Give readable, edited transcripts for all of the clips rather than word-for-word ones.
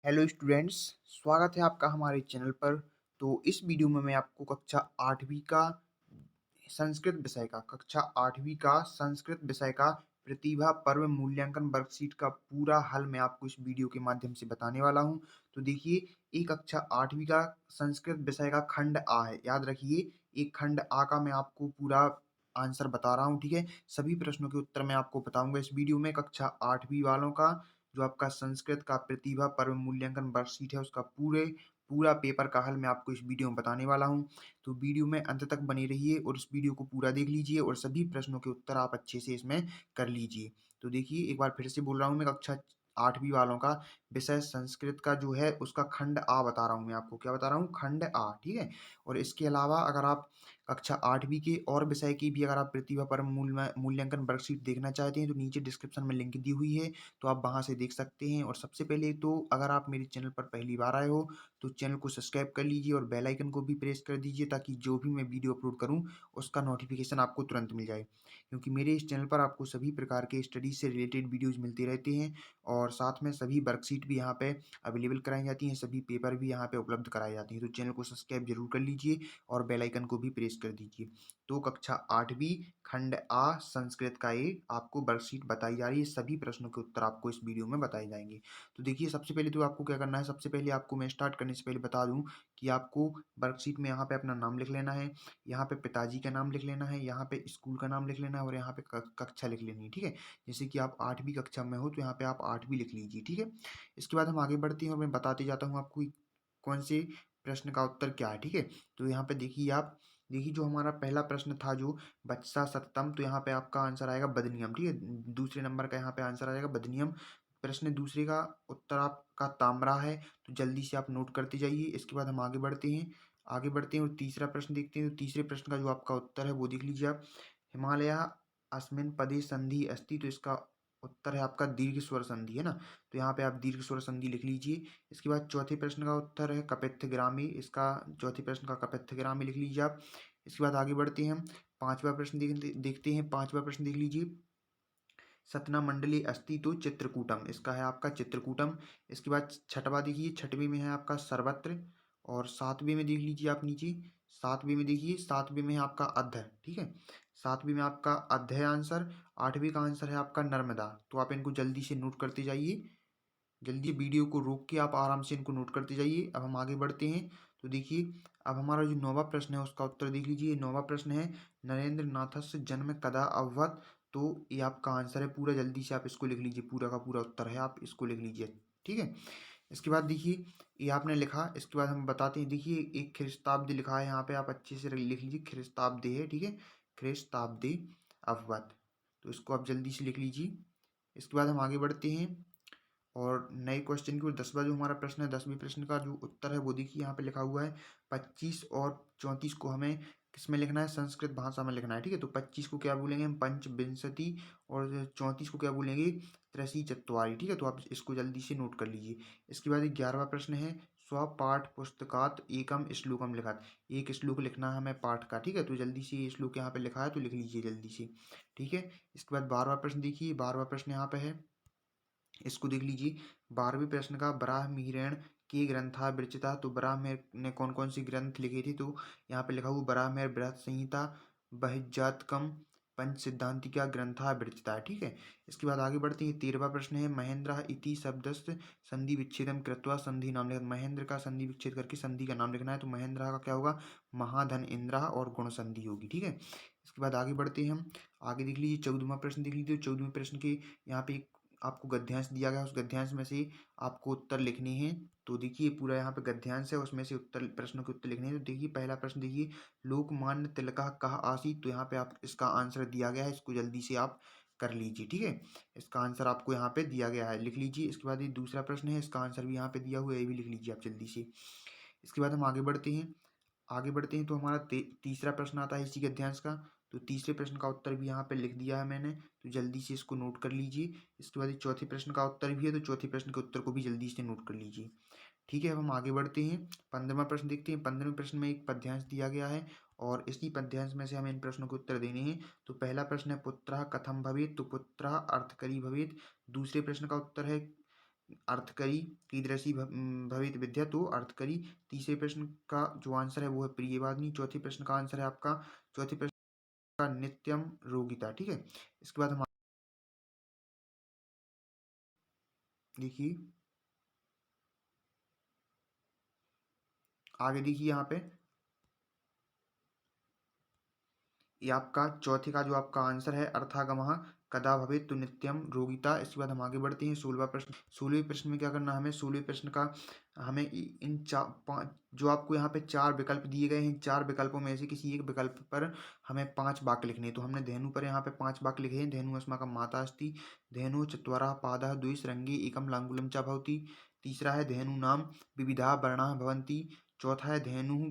Hello students, स्वागत है आपका हमारे चैनल पर। तो इस वीडियो में मैं आपको कक्षा 8वीं का संस्कृत विषय का प्रतिभा पर्व मूल्यांकन वर्कशीट का पूरा हल मैं आपको इस वीडियो के माध्यम से बताने वाला हूं। तो देखिए, एक कक्षा 8वीं का संस्कृत विषय का खंड आ है, याद रखिए। एक खंड आ का मैं आपको पूरा आंसर बता रहा हूँ, ठीक है। सभी प्रश्नों के उत्तर मैं आपको बताऊंगा इस वीडियो में। कक्षा 8वीं वालों का जो आपका संस्कृत का प्रतिभा पर्व मूल्यांकन वर्कशीट है, उसका पूरा पेपर का हल मैं आपको इस वीडियो में बताने वाला हूँ। तो वीडियो में अंत तक बने रहिए और इस वीडियो को पूरा देख लीजिए और सभी प्रश्नों के उत्तर आप अच्छे से इसमें कर लीजिए। तो देखिए, एक बार फिर से बोल रहा हूँ, मैं कक्षा 8वीं वालों का विषय संस्कृत का जो है उसका खंड आ बता रहा हूँ। मैं आपको क्या बता रहा हूँ? खंड आ, ठीक है। और इसके अलावा अगर आप कक्षा 8वीं के और विषय की भी अगर आप प्रतिभा पर्व मूल्यांकन वर्कशीट देखना चाहते हैं तो नीचे डिस्क्रिप्शन में लिंक दी हुई है, तो आप वहां से देख सकते हैं। और सबसे पहले तो अगर आप मेरे चैनल पर पहली बार आए हो तो चैनल को सब्सक्राइब कर लीजिए और बेल आइकन को भी प्रेस कर दीजिए, ताकि जो भी मैं वीडियो अपलोड करूं उसका नोटिफिकेशन आपको तुरंत मिल जाए। क्योंकि मेरे इस चैनल पर आपको सभी प्रकार के स्टडी से रिलेटेड वीडियोज मिलते रहते हैं और साथ में सभी वर्कशीट भी यहाँ पे अवेलेबल कराई जाती हैं, सभी पेपर भी यहाँ पे उपलब्ध कराए जाते हैं। तो चैनल को सब्सक्राइब जरूर कर लीजिए और बेल आइकन को भी प्रेस कर दीजिए। तो कक्षा 8वीं खंड आ संस्कृत का ये आपको वर्कशीट बताई जा रही है, सभी प्रश्नों के उत्तर आपको इस वीडियो में बताए जाएंगे। तो देखिए, सबसे पहले तो आपको क्या करना है, सबसे पहले आपको मैं स्टार्ट करने से पहले बता दूं कि आपको वर्कशीट में यहाँ पे अपना नाम लिख लेना है, यहाँ पे पिताजी का नाम लिख लेना है, यहाँ पे स्कूल का नाम लिख लेना है और यहाँ पे कक्षा लिख लेनी है, ठीक है। जैसे कि आप 8वीं कक्षा में हो तो यहाँ पे आप 8वीं लिख लीजिए, ठीक है। इसके बाद हम आगे बढ़ते हैं और मैं बताते जाता हूँ आपको कौन से प्रश्न का उत्तर क्या है, ठीक है। तो यहाँ पे देखिए, आप देखिए जो हमारा पहला प्रश्न था जो बच्चा सततम, तो यहाँ पे आपका आंसर आएगा बदनियम, ठीक है। दूसरे नंबर का यहाँ पे आंसर आएगा बदनियम। प्रश्न दूसरे का उत्तर आपका ताम्रा है, तो जल्दी से आप नोट करते जाइए। इसके बाद हम आगे बढ़ते हैं और तीसरा प्रश्न देखते हैं। तो तीसरे प्रश्न का जो आपका उत्तर है वो देख लीजिए आप। हिमालय अस्मिन पदे संधि अस्ति, तो इसका उत्तर है आपका दीर्घ स्वर संधि, है ना। तो यहाँ पे आप दीर्घ स्वर संधि लिख लीजिए। इसके बाद चौथे प्रश्न का उत्तर है कपित्थ ग्रामी, इसका चौथे प्रश्न का कपित्थ ग्रामी लिख लीजिए आप। इसके बाद आगे बढ़ते हैं हम पांचवा प्रश्न देखते हैं। पांचवा प्रश्न देख लीजिए। सतना मंडली अस्ति तो चित्रकूटम, इसका है आपका चित्रकूटम। इसके बाद छठवा देखिए, छठवें में है आपका सर्वत्र। और सातवें में देख लीजिए आप नीचे, सातवें में देखिए, सातवें में है आपका अध्य, ठीक है। सातवें में आपका अध्य है आंसर। आठवें का आंसर है आपका नर्मदा। तो आप इनको जल्दी से नोट करते जाइए, जल्दी वीडियो को रोक के आप आराम से इनको नोट करते जाइए। अब हम आगे बढ़ते हैं। तो देखिए, अब हमारा जो नौवा प्रश्न है उसका उत्तर देख लीजिए। नौवा प्रश्न है नरेंद्र नाथस्य जन्म कदा अभवत, तो ये आपका आंसर है पूरा। जल्दी से आप इसको लिख लीजिए, पूरा का पूरा उत्तर है, आप इसको लिख लीजिए, ठीक है। इसके बाद देखिए, ये आपने लिखा। इसके बाद हम बताते हैं, देखिए एक ख्रिस्ताब्दी लिखा है यहाँ पे, आप अच्छे से लिख लीजिए, ख्रिस्ताब्दी है, ठीक है। ख्रिस्ताब्दी अववत, तो इसको आप जल्दी से लिख लीजिए। इसके बाद हम आगे बढ़ते हैं और नए क्वेश्चन की ओर। 10वां जो हमारा प्रश्न है, 10वें प्रश्न का जो उत्तर है वो देखिए, यहाँ पे लिखा हुआ है 25 और 34 को हमें किस में लिखना है? संस्कृत भाषा में लिखना है, ठीक है। तो 25 को क्या बोलेंगे हम? पंचविंशति। और 34 को क्या बोलेंगे? त्रसी चत्वारी, ठीक है। तो आप इसको जल्दी से नोट कर लीजिए। इसके बाद 11वां प्रश्न है स्वपाठ पुस्तकात एकम श्लोकम लिखा, एक श्लोक लिखना है हमें पाठ का, ठीक है। तो जल्दी से ये श्लोक यहाँ पे लिखा है, तो लिख लीजिए जल्दी से, ठीक है। इसके बाद 12वां प्रश्न देखिए, 12वां प्रश्न यहाँ पे है, इसको देख लीजिए। 12वें प्रश्न का ब्राह्मीण के ग्रंथा विरचिता, तो ब्राह्मण ने कौन कौन सी ग्रंथ लिखे थे? तो यहाँ पे लिखा हुआ ब्राह्मण बृहत संहिता, बहिर्जातकम, पंच सिद्धांतिका ग्रंथा विरचिता, ठीक है। इसके बाद आगे बढ़ते हैं। 13वां प्रश्न है महेंद्र इति शब्दस्य संधि विच्छेदम कृत्वा संधि नाम लिखना। महेंद्र का संधि विच्छेद करके संधि का नाम लिखना है। तो महेंद्र का क्या होगा? महाधन इंद्र, और गुण संधि होगी, ठीक है। इसके बाद आगे बढ़ते हैं हम। आगे देख लीजिए, 14वां प्रश्न देख लीजिए। 14वें प्रश्न के यहाँ पे आपको गद्यांश दिया गया है, उस गद्यांश में से आपको उत्तर लिखने हैं। तो देखिए, पूरा यहाँ पे गद्यांश है, उसमें से उत्तर, प्रश्नों के उत्तर लिखने हैं। तो देखिए, पहला प्रश्न देखिए, लोकमान्य तिलक कहा आसीत, तो यहाँ पे आप इसका आंसर दिया गया है, इसको जल्दी से आप कर लीजिए, ठीक है। इसका आंसर आपको यहाँ पे दिया गया है, लिख लीजिए। इसके बाद ये दूसरा प्रश्न है, इसका आंसर भी यहाँ पे दिया हुआ है, ये भी लिख लीजिए आप जल्दी से। इसके बाद हम आगे बढ़ते हैं तो हमारा तीसरा प्रश्न आता है इसी गद्यांश का। तो तीसरे प्रश्न का उत्तर भी यहाँ पे लिख दिया है मैंने, तो जल्दी से इसको नोट कर लीजिए। इसके बाद चौथे प्रश्न का उत्तर भी है, तो चौथे प्रश्न के उत्तर को भी जल्दी से नोट कर लीजिए, ठीक है। अब हम आगे बढ़ते हैं। 15वां प्रश्न देखते हैं। 15वें प्रश्न में एक पद्यांश दिया गया है और इसी पद्यांश में से हमें इन प्रश्नों के उत्तर देने हैं। तो पहला प्रश्न है पुत्रः कथम भवेत्, तो पुत्रः अर्थकरी भवेत्। दूसरे प्रश्न का उत्तर है अर्थकरी कीदृशी भवेत् विद्या, तो अर्थकरी। तीसरे प्रश्न का जो आंसर है वो है प्रियवादिनी। चौथे प्रश्न का आंसर है आपका, चौथे प्रश्न का नित्यम रोगिता। ठीक है, इसके बाद हम देखिए, आगे देखिए यहाँ पे, ये आपका चौथे का जो आपका आंसर है, अर्थागमः कदा भवेत्, तो नित्यम रोगिता। इसके बाद हम आगे बढ़ते हैं 16वां प्रश्न। 16वें प्रश्न में क्या करना है हमें, 16वें प्रश्न का हमें इन पाँच जो आपको यहाँ पे चार विकल्प दिए गए हैं, चार विकल्पों में से किसी एक विकल्प पर हमें पांच वाक्य लिखने हैं। तो हमने धेनु पर यहाँ पे पांच वाक्य लिखे हैं। धेनु अस्माकं माता अस्ति, धेनु चत्वारः पादः द्विसरंगे एकम लांगुलम च भवति। तीसरा है धेनु नाम विविधा वर्णाः भवन्ति। चौथा है धेनु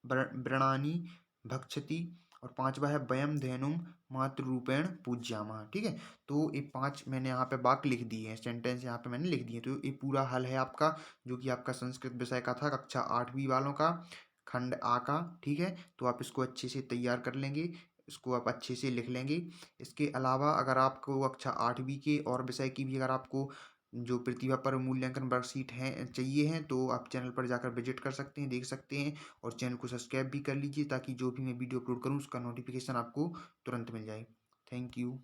व्रणानि भक्षति। और पांचवा है वयम धेनुम मातृरूपेण पूज्यामः। ठीक है, तो ये पांच मैंने यहाँ पे वाक्य लिख दिए हैं, सेंटेंस यहाँ पे मैंने लिख दिए। तो ये पूरा हल है आपका, जो कि आपका संस्कृत विषय का था, कक्षा 8वीं वालों का, खंड आ का। ठीक है, तो आप इसको अच्छे से तैयार कर लेंगे, इसको आप अच्छे से लिख लेंगे। इसके अलावा अगर आपको कक्षा 8वीं के और विषय की भी अगर आपको जो प्रतिभा पर मूल्यांकन वर्कशीट है चाहिए हैं, तो आप चैनल पर जाकर विजिट कर सकते हैं, देख सकते हैं। और चैनल को सब्सक्राइब भी कर लीजिए, ताकि जो भी मैं वीडियो अपलोड करूँ उसका नोटिफिकेशन आपको तुरंत मिल जाए। Thank you.